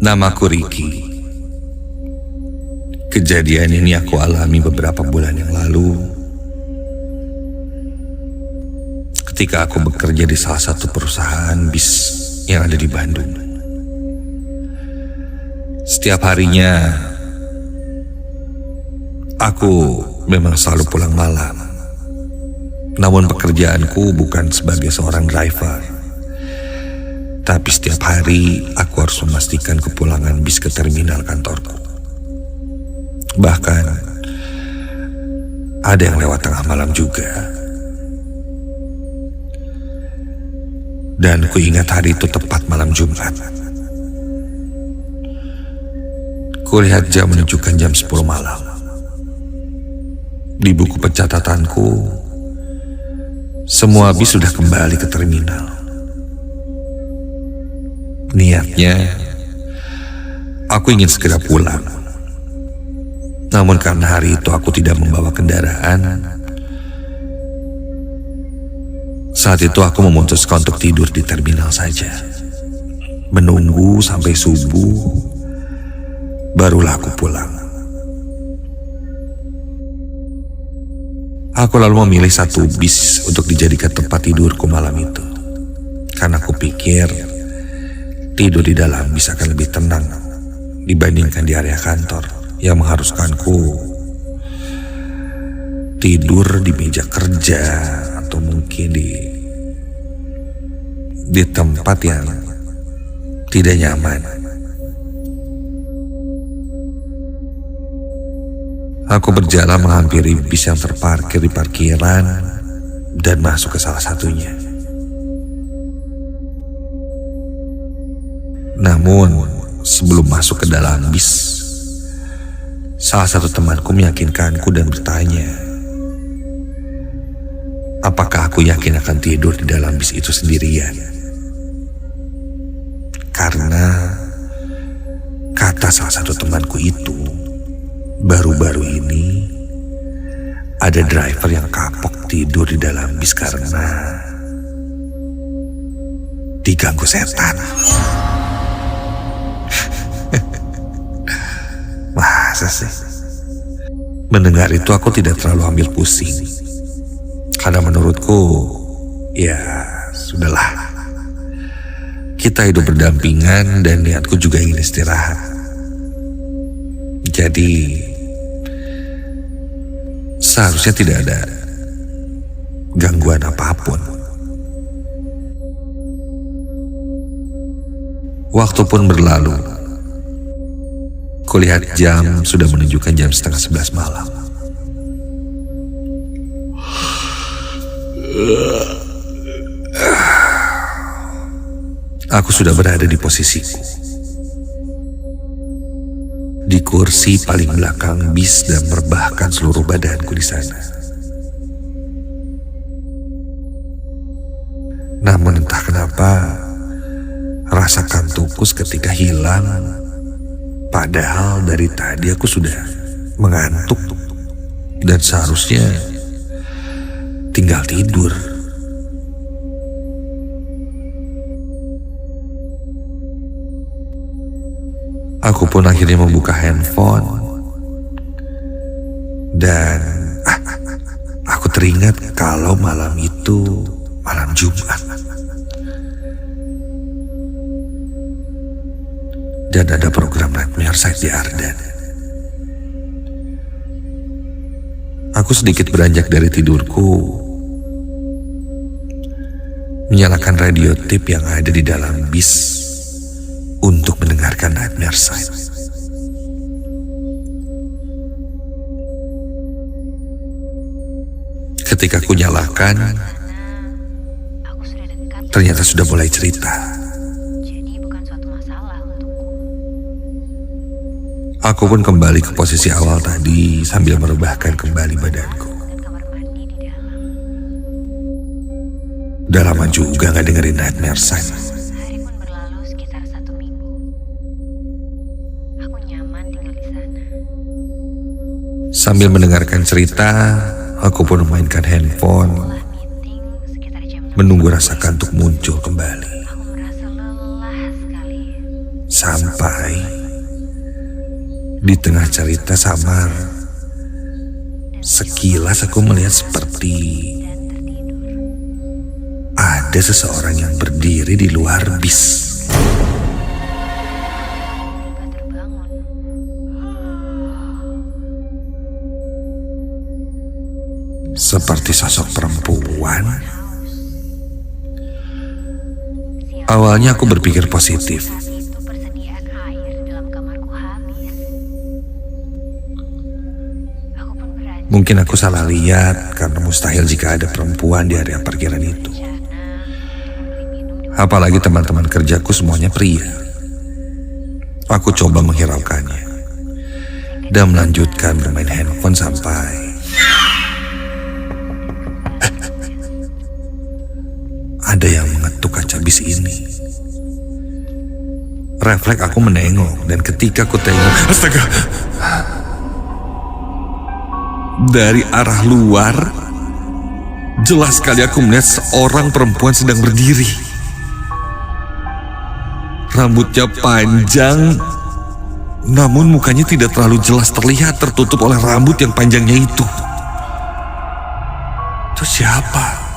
Namaku Ricky. Kejadian ini aku alami beberapa bulan yang lalu ketika aku bekerja di salah satu perusahaan bis yang ada di Bandung. Setiap harinya aku memang selalu pulang malam. Namun pekerjaanku bukan sebagai seorang driver. Tapi setiap hari aku harus memastikan kepulangan bis ke terminal kantorku. Bahkan ada yang lewat tengah malam juga. Dan ku ingat hari itu tepat malam Jumat. Ku lihat jam menunjukkan jam 10 malam. Di buku pencatatanku, semua bis sudah kembali ke terminal. Niatnya, aku ingin segera pulang. Namun karena hari itu aku tidak membawa kendaraan, saat itu aku memutuskan untuk tidur di terminal saja. Menunggu sampai subuh, barulah aku pulang. Aku lalu memilih satu bis untuk dijadikan tempat tidurku malam itu. Karena aku pikir tidur di dalam bis akan lebih tenang dibandingkan di area kantor yang mengharuskanku tidur di meja kerja atau mungkin di tempat yang tidak nyaman. Aku berjalan menghampiri bis yang terparkir di parkiran dan masuk ke salah satunya. Namun, sebelum masuk ke dalam bis, salah satu temanku meyakinkanku dan bertanya, apakah aku yakin akan tidur di dalam bis itu sendirian? Karena kata salah satu temanku itu, baru-baru ini ada driver yang kapok tidur di dalam bis karena diganggu setan. Masa sih? Mendengar itu aku tidak terlalu ambil pusing. Karena menurutku, ya sudahlah. Kita hidup berdampingan dan niatku juga ingin istirahat. Jadi, seharusnya tidak ada gangguan apapun. Waktu pun berlalu. Kulihat jam sudah menunjukkan jam 10:30 malam. Aku sudah berada di posisiku, di kursi paling belakang bis dan merebahkan seluruh badanku di sana. Namun entah kenapa, rasa kantukku seketika hilang. Padahal dari tadi aku sudah mengantuk dan seharusnya tinggal tidur. Aku pun akhirnya membuka handphone dan aku teringat kalau malam itu malam Jumat. Dan ada program Nightmare Side di Ardan. Aku sedikit beranjak dari tidurku, menyalakan radio tip yang ada di dalam bis untuk mendengarkan Nightmare Side. Ketika aku nyalakan, ternyata sudah mulai cerita. Aku pun kembali ke posisi awal tadi sambil merebahkan kembali badanku. Udah lama juga gak dengerin Nightmare Side. Hari pun berlalu sekitar 1 minggu. Aku nyaman tinggal di sana. Sambil mendengarkan cerita, aku pun memainkan handphone, Setelah meeting sekitar jam 6, menunggu rasa kantuk muncul kembali. aku merasa lelah sekali. Sampai di tengah cerita samar, sekilas aku melihat seperti ada seseorang yang berdiri di luar bis. Seperti sosok perempuan. Awalnya aku berpikir positif. Mungkin aku salah lihat karena mustahil jika ada perempuan di area parkiran itu. Apalagi teman-teman kerjaku semuanya pria. Aku coba menghiraukannya dan melanjutkan bermain handphone sampai ada yang mengetuk kaca bis ini. Refleks aku menengok, dan ketika aku tengok, astaga! Dari arah luar, jelas sekali aku melihat seorang perempuan sedang berdiri. Rambutnya panjang, namun mukanya tidak terlalu jelas terlihat, tertutup oleh rambut yang panjangnya itu. Itu siapa?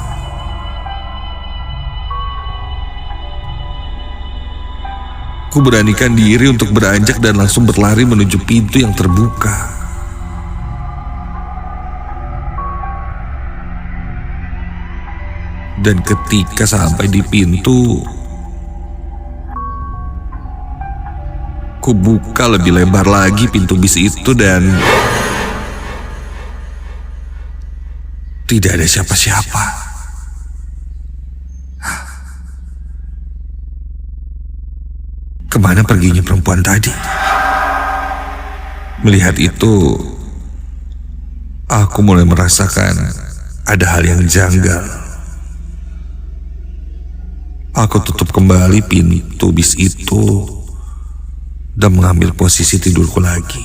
Ku beranikan diri untuk beranjak dan langsung berlari menuju pintu yang terbuka. Dan ketika sampai di pintu, ku buka lebih lebar lagi pintu bis itu dan tidak ada siapa-siapa. Kemana perginya perempuan tadi? Melihat itu, aku mulai merasakan ada hal yang janggal. Aku tutup kembali pintu bis itu dan mengambil posisi tidurku lagi.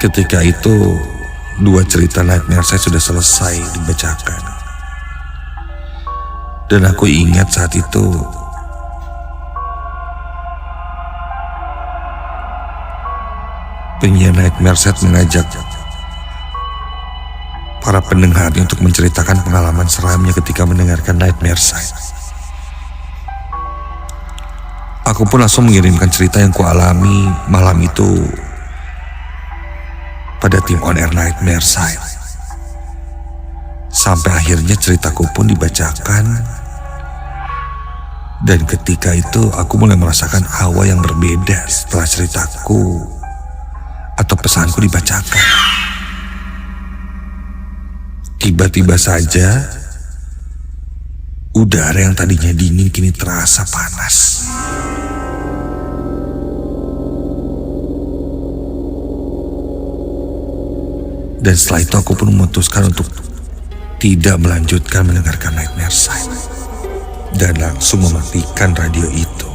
Ketika itu, dua cerita nightmare saya sudah selesai dibacakan. Dan aku ingat saat itu penyiar nightmare set mengajak para pendengarnya untuk menceritakan pengalaman seramnya ketika mendengarkan nightmare set. Aku pun langsung mengirimkan cerita yang kualami malam itu pada tim on air nightmare side. Sampai akhirnya ceritaku pun dibacakan. Dan ketika itu aku mulai merasakan hawa yang berbeda setelah ceritaku atau pesanku dibacakan. Tiba-tiba saja udara yang tadinya dingin kini terasa panas. Dan setelah itu aku pun memutuskan untuk tidak melanjutkan mendengarkan nightmare side dan langsung mematikan radio itu.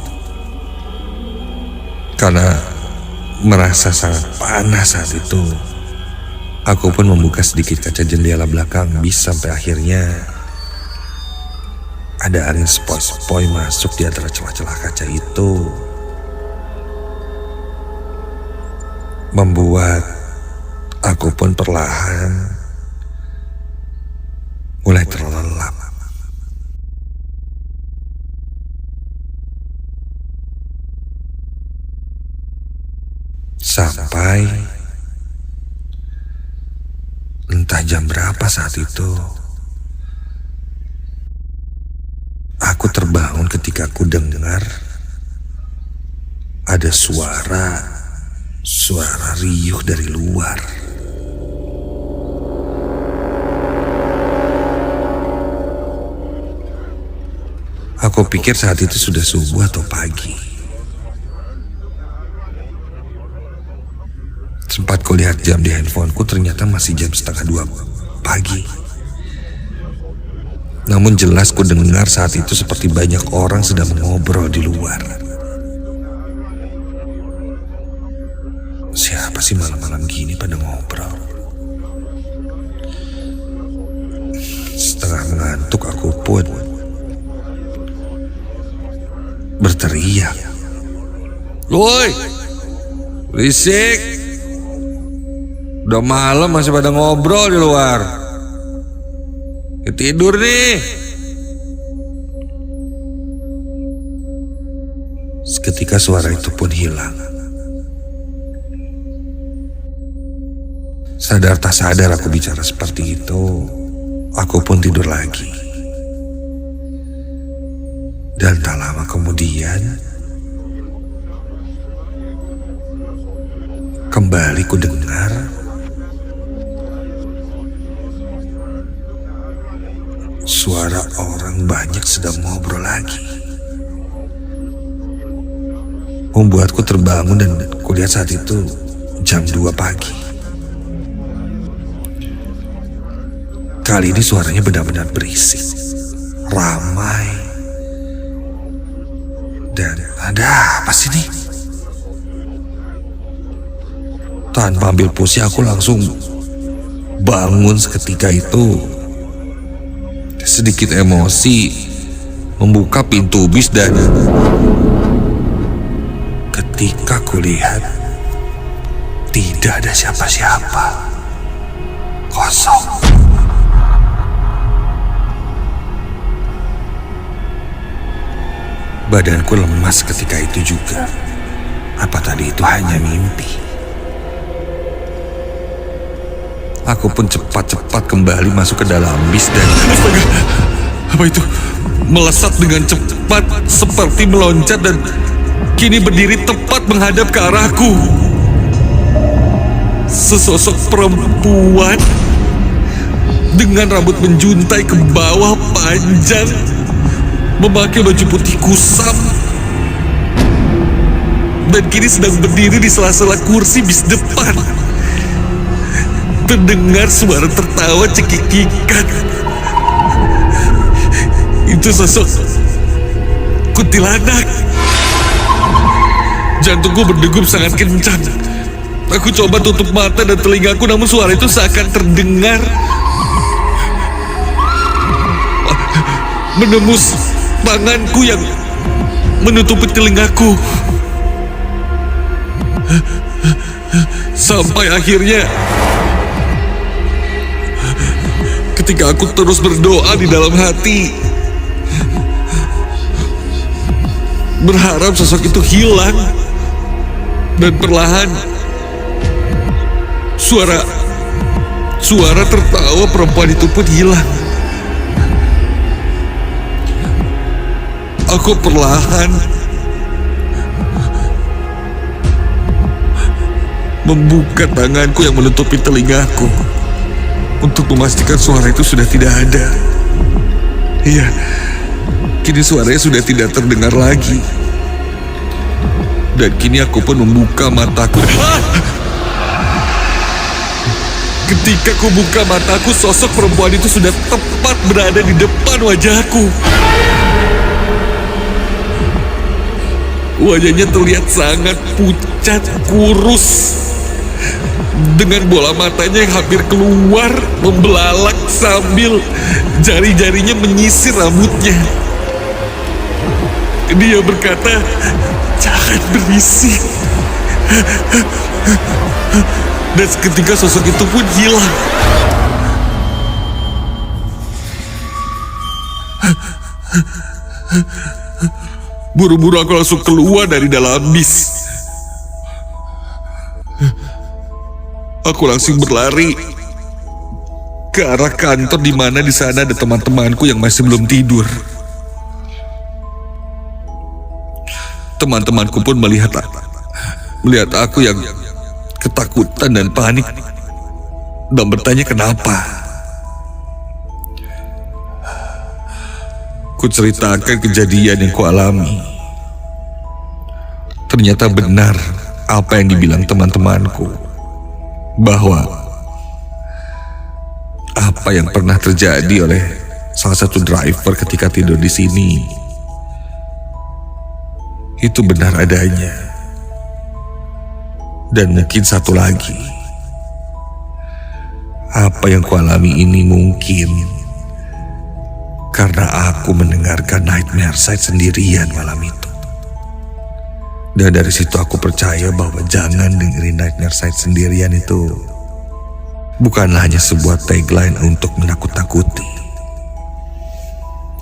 Karena merasa sangat panas saat itu, aku pun membuka sedikit kaca jendela belakang bis sampai akhirnya ada angin sepoi-sepoi masuk di antara celah-celah kaca itu, membuat aku pun perlahan mulai terlelap. Sampai entah jam berapa saat itu, aku terbangun ketika aku dengar ada suara riuh dari luar. Aku pikir saat itu sudah subuh atau pagi. Sempat kulihat jam di handphoneku, ternyata masih jam 1:30 pagi. Namun jelas ku dengar saat itu seperti banyak orang sedang mengobrol di luar. Siapa sih malam-malam gini pada ngobrol? Setengah ngantuk aku pun berteriak. Woi, berisik. Udah malam masih pada ngobrol di luar. Ya, tidur nih. Seketika suara itu pun hilang. Sadar tak sadar aku bicara seperti itu, aku pun tidur lagi. Dan tak lama kemudian, kembali ku dengar suara orang banyak sedang ngobrol lagi. Membuatku terbangun dan kulihat saat itu jam 2 pagi. Kali ini suaranya benar-benar berisik, ramai, dan ada apa sih nih? Tanpa ambil pusing aku langsung bangun seketika itu. Sedikit emosi membuka pintu bis dan ketika kulihat tidak ada siapa-siapa, kosong. Badanku lemas ketika itu juga. Apa tadi itu hanya mimpi? Aku pun cepat-cepat kembali masuk ke dalam bis dan astaga, apa itu? Melesat dengan cepat seperti meloncat dan kini berdiri tepat menghadap ke arahku. Sesosok perempuan dengan rambut menjuntai ke bawah panjang, memakai baju putih kusam, dan kini sedang berdiri di sela-sela kursi bis depan. Terdengar suara tertawa cekikikan. Itu sosok kuntilanak. Jantungku berdegup sangat kencang. Aku coba tutup mata dan telingaku, namun suara itu seakan terdengar menembus tanganku yang menutupi telingaku. Sampai akhirnya ketika aku terus berdoa di dalam hati, berharap sosok itu hilang, dan perlahan suara tertawa perempuan itu pun hilang. Aku perlahan membuka tanganku yang menutupi telingaku untuk memastikan suara itu sudah tidak ada. Iya, kini suaranya sudah tidak terdengar lagi. Dan kini aku pun membuka mataku. Ketika ku buka mataku, sosok perempuan itu sudah tepat berada di depan wajahku. Wajahnya terlihat sangat pucat, kurus, dengan bola matanya yang hampir keluar, membelalak sambil jari-jarinya menyisir rambutnya. Dia berkata, "Jangan berisik." Dan seketika sosok itu pun hilang. Buru-buru aku langsung keluar dari dalam bis. Aku langsung berlari ke arah kantor, di mana di sana ada teman-temanku yang masih belum tidur. Teman-temanku pun melihat aku yang ketakutan dan panik dan bertanya kenapa. Ku ceritakan kejadian yang kualami. Ternyata benar apa yang dibilang teman-temanku, bahwa apa yang pernah terjadi oleh salah satu driver ketika tidur di sini itu benar adanya. Dan mungkin satu lagi, apa yang kualami ini mungkin karena aku mendengarkan Nightmare Side sendirian malam itu. Dan dari situ aku percaya bahwa jangan dengerin Nightmare Side sendirian itu bukanlah hanya sebuah tagline untuk menakut-nakuti,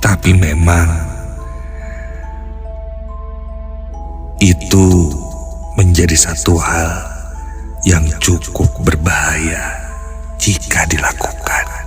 tapi memang itu menjadi satu hal yang cukup berbahaya jika dilakukan.